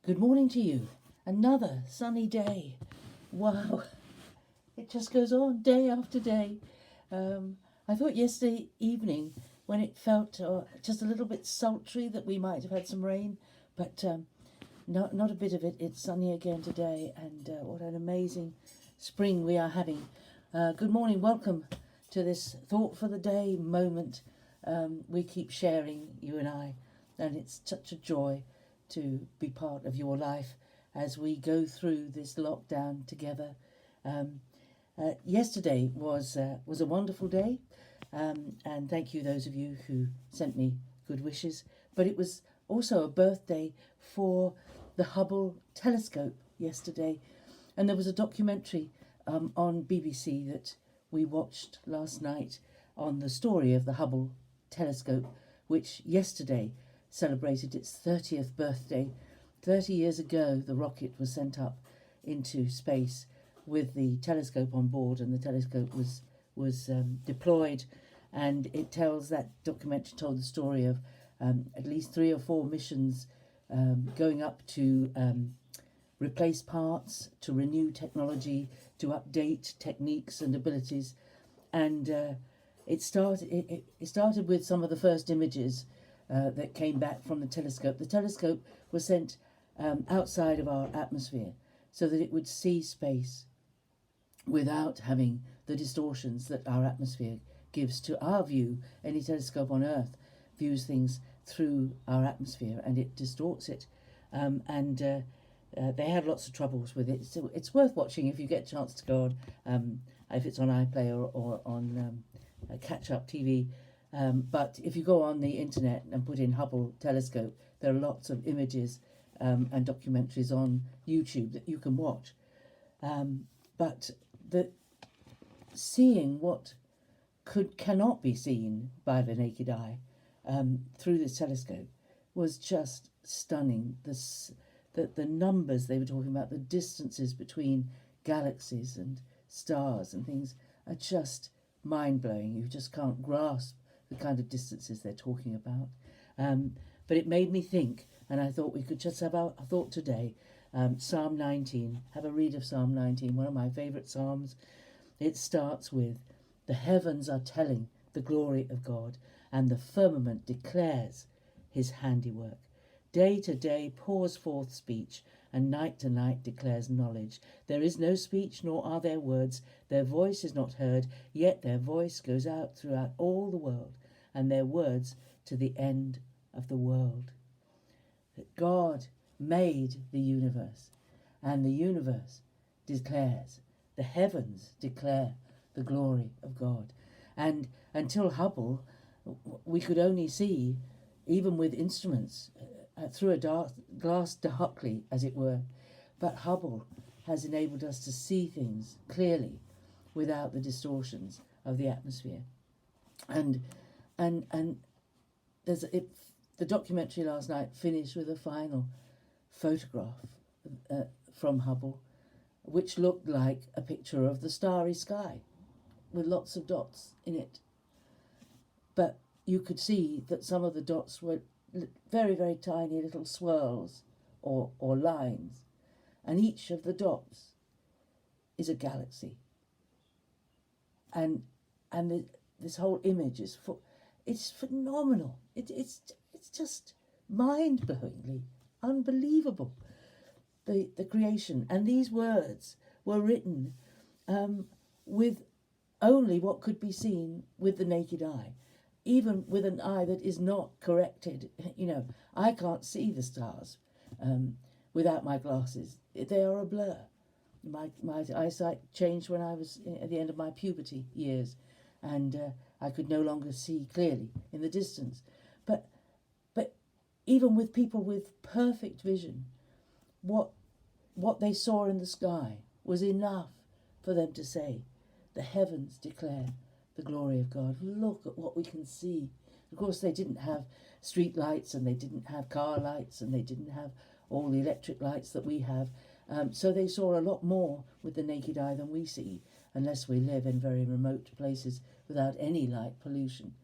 Good morning to you. Another sunny day. Wow, it just goes on day after day. I thought yesterday evening, when it felt just a little bit sultry, that we might have had some rain, but not a bit of it. It's sunny again today, and what an amazing spring we are having. Good morning, welcome to this Thought for the Day moment. We keep sharing, you and I, and it's such a joy to be part of your life as we go through this lockdown together. Yesterday was a wonderful day, and thank you those of you who sent me good wishes. But it was also a birthday for the Hubble telescope yesterday, and there was a documentary on BBC that we watched last night on the story of the Hubble telescope, which yesterday celebrated its 30th birthday. 30 years ago, the rocket was sent up into space with the telescope on board, and the telescope was deployed. And it tells, that documentary told the story of at least 3 or 4 missions going up to replace parts, to renew technology, to update techniques and abilities. And it started with some of the first images that came back from the telescope. The telescope was sent outside of our atmosphere so that it would see space without having the distortions that our atmosphere gives to our view. Any telescope on Earth views things through our atmosphere and it distorts it. They had lots of troubles with it. So it's worth watching if you get a chance to go on, if it's on iPlayer or on Catch Up TV. But if you go on the internet and put in Hubble telescope, there are lots of images and documentaries on YouTube that you can watch. But seeing what cannot be seen by the naked eye through this telescope was just stunning. The numbers they were talking about, the distances between galaxies and stars and things, are just mind-blowing. You just can't grasp the kind of distances they're talking about. But it made me think, and I thought we could just have a thought today. Psalm 19, have a read of Psalm 19, one of my favourite psalms. It starts with, "The heavens are telling the glory of God, and the firmament declares his handiwork. Day to day pours forth speech, and night to night declares knowledge. There is no speech, nor are there words. Their voice is not heard, yet their voice goes out throughout all the world, and their words to the end of the world." That God made the universe, and the universe declares, the heavens declare the glory of God. And until Hubble, we could only see, even with instruments, through a glass darkly, as it were. But Hubble has enabled us to see things clearly without the distortions of the atmosphere. And the documentary last night finished with a final photograph from Hubble, which looked like a picture of the starry sky with lots of dots in it. But you could see that some of the dots were very, very tiny little swirls or lines, and each of the dots is a galaxy. And this whole image is it's phenomenal. It's just mind-blowingly unbelievable, the creation. And these words were written with only what could be seen with the naked eye. Even with an eye that is not corrected, I can't see the stars without my glasses. They are a blur. My eyesight changed when I was at the end of my puberty years, and I could no longer see clearly in the distance. But even with people with perfect vision, what they saw in the sky was enough for them to say, "The heavens declare the glory of God." Look at what we can see. Of course, they didn't have street lights, and they didn't have car lights, and they didn't have all the electric lights that we have. So they saw a lot more with the naked eye than we see, unless we live in very remote places without any light pollution.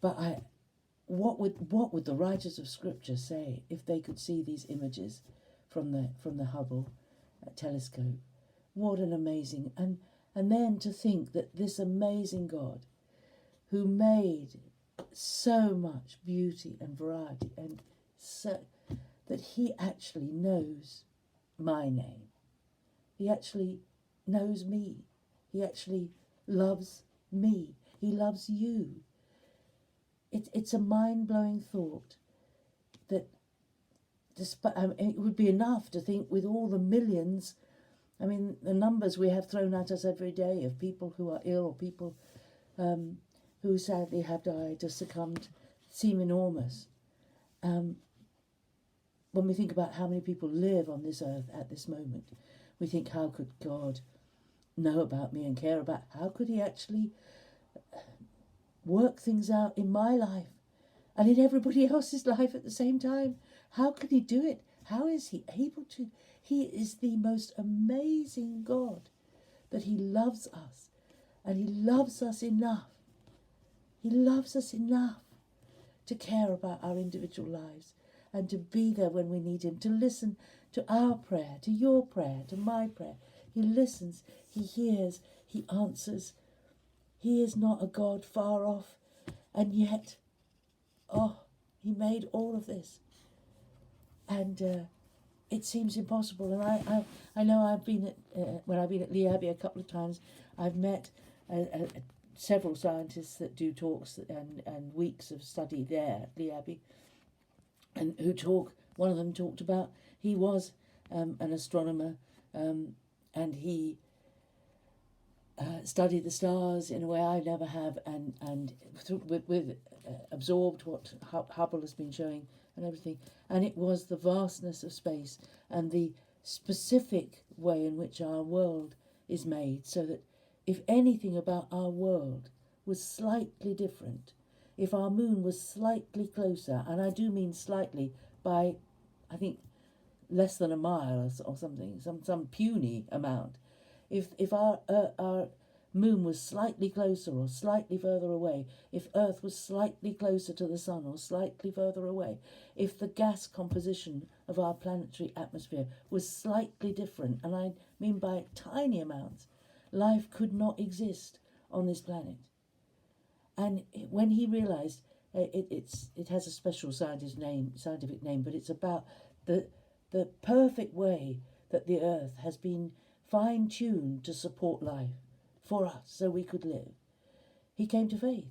But what would the writers of Scripture say if they could see these images from the Hubble telescope? What an amazing, and then to think that this amazing God who made so much beauty and variety, and so that he actually knows my name. He actually knows me. He actually loves me. He loves you. It's a mind-blowing thought that it would be enough to think with all the millions, I mean, the numbers we have thrown at us every day of people who are ill or people who sadly have died or succumbed seem enormous. When we think about how many people live on this earth at this moment, we think, how could God know about me and care about? How could he actually work things out in my life and in everybody else's life at the same time? How can he do it? How is he able to? He is the most amazing God, that he loves us, and he loves us enough. He loves us enough to care about our individual lives and to be there when we need him, to listen to our prayer, to your prayer, to my prayer. He listens, he hears, he answers. He is not a God far off, and yet, he made all of this. And it seems impossible. And I know I've been at, when I've been at Lee Abbey a couple of times, I've met several scientists that do talks and weeks of study there at Lee Abbey, and who talk. One of them talked about, he was an astronomer, and he studied the stars in a way I never have, and with absorbed what Hubble has been showing and everything. And it was the vastness of space and the specific way in which our world is made, so that if anything about our world was slightly different, if our moon was slightly closer, and I do mean slightly by, I think, less than a mile or something, some puny amount, if our moon was slightly closer or slightly further away, if Earth was slightly closer to the sun or slightly further away, if the gas composition of our planetary atmosphere was slightly different, and I mean by tiny amounts, life could not exist on this planet. And when he realised, it has a special scientific name, but it's about the perfect way that the Earth has been fine-tuned to support life for us so we could live. He came to faith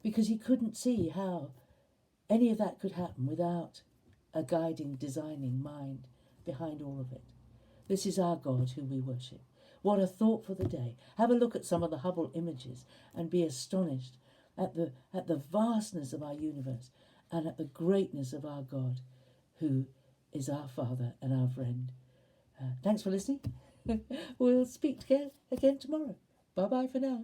because he couldn't see how any of that could happen without a guiding, designing mind behind all of it. This is our God who we worship. What a thought for the day. Have a look at some of the Hubble images and be astonished at the vastness of our universe and at the greatness of our God, who is our Father and our friend. Thanks for listening. We'll speak again tomorrow. Bye-bye for now.